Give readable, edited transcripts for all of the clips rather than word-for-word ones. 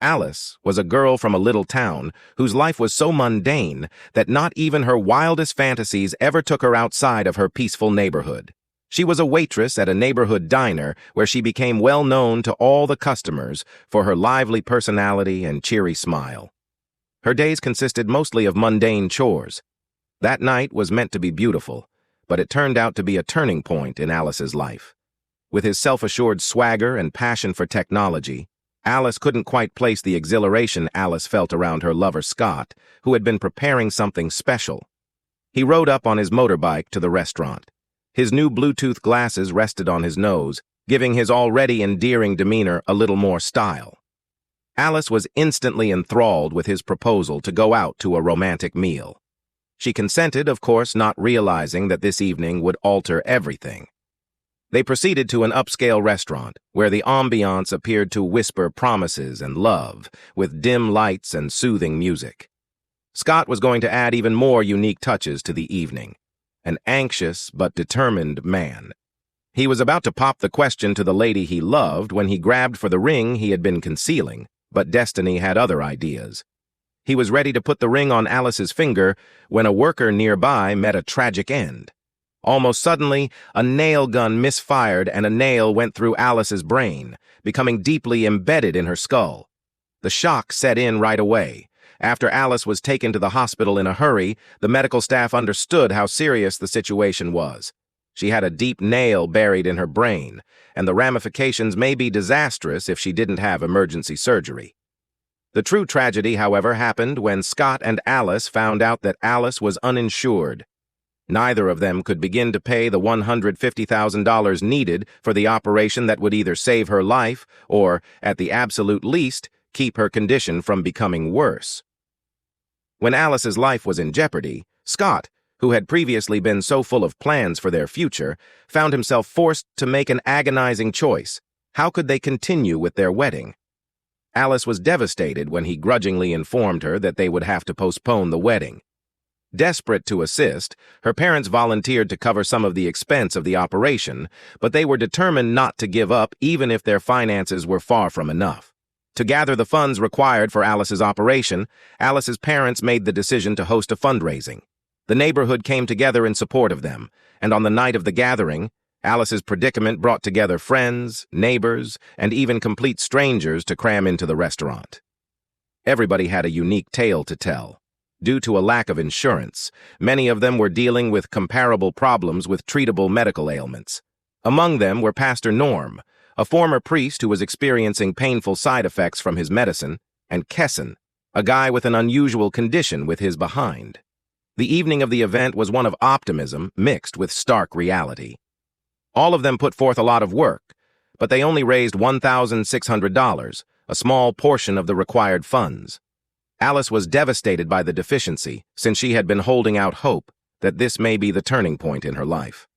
Alice was a girl from a little town whose life was so mundane that not even her wildest fantasies ever took her outside of her peaceful neighborhood. She was a waitress at a neighborhood diner where she became well known to all the customers for her lively personality and cheery smile. Her days consisted mostly of mundane chores. That night was meant to be beautiful, but it turned out to be a turning point in Alice's life. With his self-assured swagger and passion for technology, Alice couldn't quite place the exhilaration Alice felt around her lover Scott, who had been preparing something special. He rode up on his motorbike to the restaurant. His new Bluetooth glasses rested on his nose, giving his already endearing demeanor a little more style. Alice was instantly enthralled with his proposal to go out to a romantic meal. She consented, of course, not realizing that this evening would alter everything. They proceeded to an upscale restaurant, where the ambiance appeared to whisper promises and love, with dim lights and soothing music. Scott was going to add even more unique touches to the evening. An anxious but determined man. He was about to pop the question to the lady he loved when he grabbed for the ring he had been concealing, but destiny had other ideas. He was ready to put the ring on Alice's finger when a worker nearby met a tragic end. Almost suddenly, a nail gun misfired and a nail went through Alice's brain, becoming deeply embedded in her skull. The shock set in right away. After Alice was taken to the hospital in a hurry, the medical staff understood how serious the situation was. She had a deep nail buried in her brain, and the ramifications may be disastrous if she didn't have emergency surgery. The true tragedy, however, happened when Scott and Alice found out that Alice was uninsured. Neither of them could begin to pay the $150,000 needed for the operation that would either save her life or, at the absolute least, keep her condition from becoming worse. When Alice's life was in jeopardy, Scott, who had previously been so full of plans for their future, found himself forced to make an agonizing choice. How could they continue with their wedding? Alice was devastated when he grudgingly informed her that they would have to postpone the wedding. Desperate to assist, her parents volunteered to cover some of the expense of the operation, but they were determined not to give up even if their finances were far from enough. To gather the funds required for Alice's operation, Alice's parents made the decision to host a fundraising. The neighborhood came together in support of them, and on the night of the gathering, Alice's predicament brought together friends, neighbors, and even complete strangers to cram into the restaurant. Everybody had a unique tale to tell. Due to a lack of insurance, many of them were dealing with comparable problems with treatable medical ailments. Among them were Pastor Norm, a former priest who was experiencing painful side effects from his medicine, and Kesson, a guy with an unusual condition with his behind. The evening of the event was one of optimism mixed with stark reality. All of them put forth a lot of work, but they only raised $1,600, a small portion of the required funds. Alice was devastated by the deficiency, since she had been holding out hope that this may be the turning point in her life.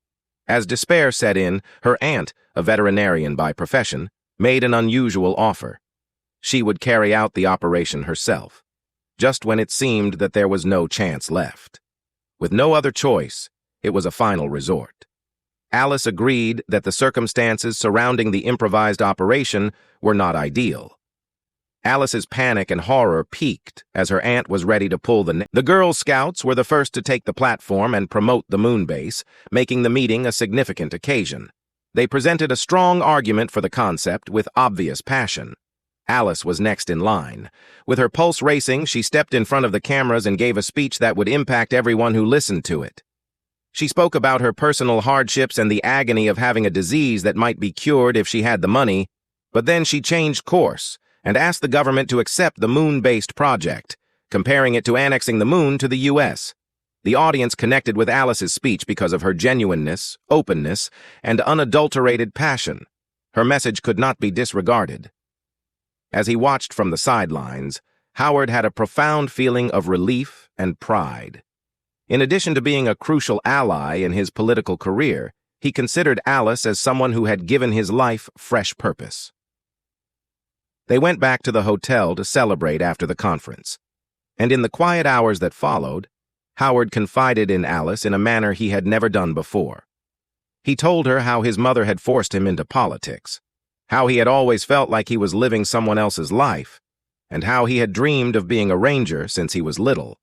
As despair set in, her aunt, a veterinarian by profession, made an unusual offer. She would carry out the operation herself, just when it seemed that there was no chance left. With no other choice, it was a final resort. Alice agreed that the circumstances surrounding the improvised operation were not ideal. Alice's panic and horror peaked as her aunt was ready to pull the Girl Scouts were the first to take the platform and promote the moon base, making the meeting a significant occasion. They presented a strong argument for the concept with obvious passion. Alice was next in line. With her pulse racing, she stepped in front of the cameras and gave a speech that would impact everyone who listened to it. She spoke about her personal hardships and the agony of having a disease that might be cured if she had the money, but then she changed course and asked the government to accept the moon-based project, comparing it to annexing the moon to the U.S. The audience connected with Alice's speech because of her genuineness, openness, and unadulterated passion. Her message could not be disregarded. As he watched from the sidelines, Howard had a profound feeling of relief and pride. In addition to being a crucial ally in his political career, he considered Alice as someone who had given his life fresh purpose. They went back to the hotel to celebrate after the conference, and in the quiet hours that followed, Howard confided in Alice in a manner he had never done before. He told her how his mother had forced him into politics, how he had always felt like he was living someone else's life, and how he had dreamed of being a ranger since he was little.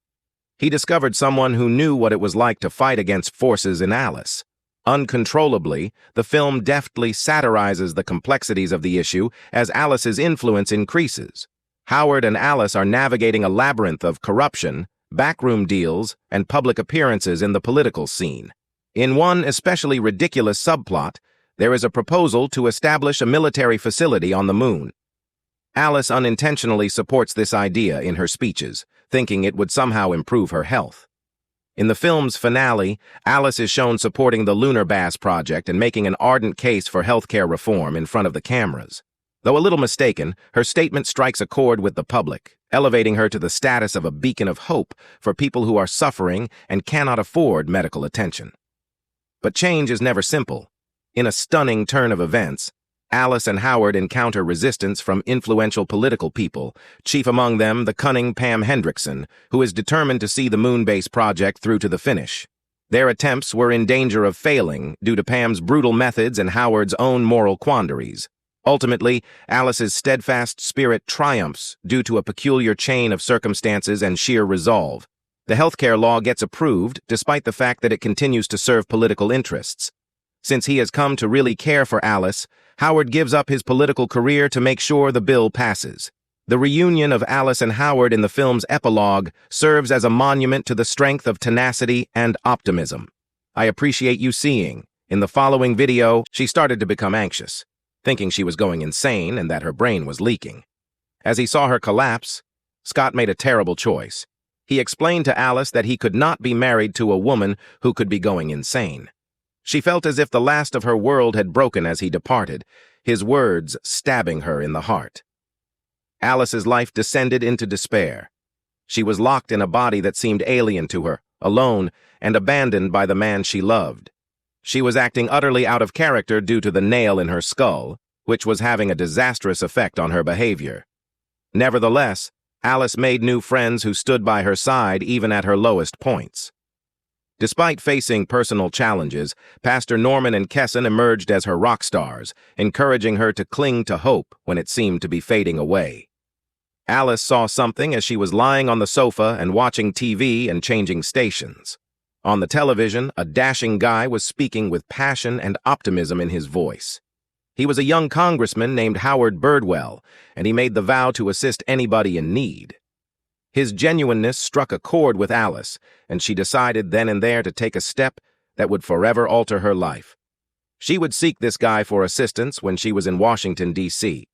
He discovered someone who knew what it was like to fight against forces in Alice. Uncontrollably, the film deftly satirizes the complexities of the issue as Alice's influence increases. Howard and Alice are navigating a labyrinth of corruption, backroom deals, and public appearances in the political scene. In one especially ridiculous subplot, there is a proposal to establish a military facility on the moon. Alice unintentionally supports this idea in her speeches, thinking it would somehow improve her health. In the film's finale, Alice is shown supporting the Lunar Bass Project and making an ardent case for healthcare reform in front of the cameras. Though a little mistaken, her statement strikes a chord with the public, elevating her to the status of a beacon of hope for people who are suffering and cannot afford medical attention. But change is never simple. In a stunning turn of events, Alice and Howard encounter resistance from influential political people, chief among them the cunning Pam Hendrickson, who is determined to see the moon base project through to the finish. Their attempts were in danger of failing due to Pam's brutal methods and Howard's own moral quandaries. Ultimately, Alice's steadfast spirit triumphs due to a peculiar chain of circumstances and sheer resolve. The healthcare law gets approved despite the fact that it continues to serve political interests. Since he has come to really care for Alice, Howard gives up his political career to make sure the bill passes. The reunion of Alice and Howard in the film's epilogue serves as a monument to the strength of tenacity and optimism. I appreciate you seeing. In the following video, she started to become anxious, thinking she was going insane and that her brain was leaking. As he saw her collapse, Scott made a terrible choice. He explained to Alice that he could not be married to a woman who could be going insane. She felt as if the last of her world had broken as he departed, his words stabbing her in the heart. Alice's life descended into despair. She was locked in a body that seemed alien to her, alone, and abandoned by the man she loved. She was acting utterly out of character due to the nail in her skull, which was having a disastrous effect on her behavior. Nevertheless, Alice made new friends who stood by her side even at her lowest points. Despite facing personal challenges, Pastor Norman and Kesson emerged as her rock stars, encouraging her to cling to hope when it seemed to be fading away. Alice saw something as she was lying on the sofa and watching TV and changing stations. On the television, a dashing guy was speaking with passion and optimism in his voice. He was a young congressman named Howard Birdwell, and he made the vow to assist anybody in need. His genuineness struck a chord with Alice, and she decided then and there to take a step that would forever alter her life. She would seek this guy for assistance when she was in Washington, D.C.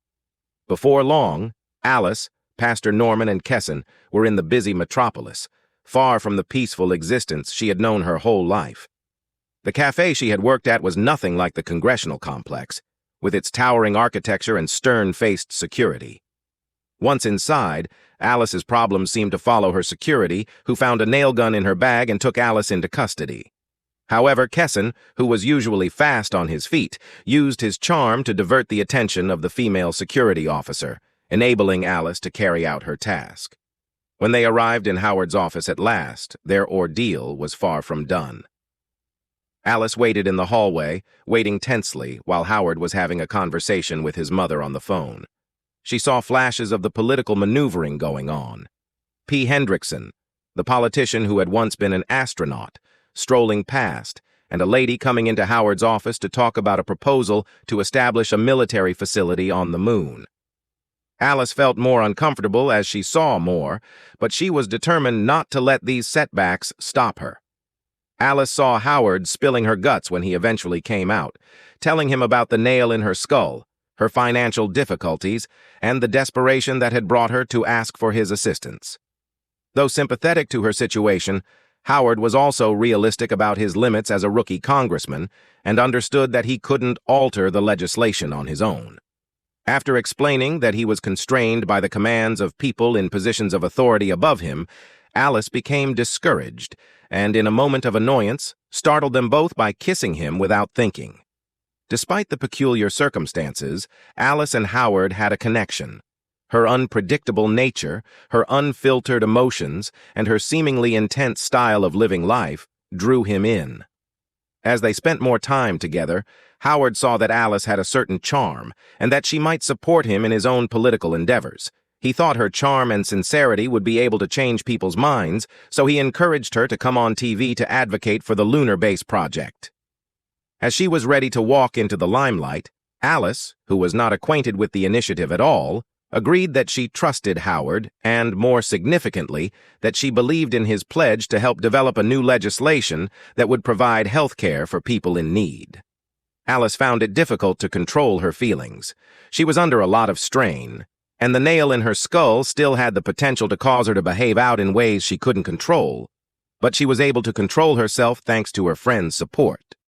Before long, Alice, Pastor Norman, and Kesson were in the busy metropolis, far from the peaceful existence she had known her whole life. The cafe she had worked at was nothing like the congressional complex, with its towering architecture and stern-faced security. Once inside, Alice's problems seemed to follow her security, who found a nail gun in her bag and took Alice into custody. However, Kesson, who was usually fast on his feet, used his charm to divert the attention of the female security officer, enabling Alice to carry out her task. When they arrived in Howard's office at last, their ordeal was far from done. Alice waited in the hallway, waiting tensely while Howard was having a conversation with his mother on the phone. She saw flashes of the political maneuvering going on. P. Hendrickson, the politician who had once been an astronaut, strolling past, and a lady coming into Howard's office to talk about a proposal to establish a military facility on the moon. Alice felt more uncomfortable as she saw more, but she was determined not to let these setbacks stop her. Alice saw Howard spilling her guts when he eventually came out, telling him about the nail in her skull, her financial difficulties, and the desperation that had brought her to ask for his assistance. Though sympathetic to her situation, Howard was also realistic about his limits as a rookie congressman and understood that he couldn't alter the legislation on his own. After explaining that he was constrained by the commands of people in positions of authority above him, Alice became discouraged and, in a moment of annoyance, startled them both by kissing him without thinking. Despite the peculiar circumstances, Alice and Howard had a connection. Her unpredictable nature, her unfiltered emotions, and her seemingly intense style of living life drew him in. As they spent more time together, Howard saw that Alice had a certain charm and that she might support him in his own political endeavors, He thought her charm and sincerity would be able to change people's minds, so he encouraged her to come on TV to advocate for the lunar base project. As she was ready to walk into the limelight, Alice, who was not acquainted with the initiative at all, agreed that she trusted Howard and, more significantly, that she believed in his pledge to help develop a new legislation that would provide health care for people in need. Alice found it difficult to control her feelings. She was under a lot of strain, and the nail in her skull still had the potential to cause her to behave out in ways she couldn't control, but she was able to control herself thanks to her friend's support.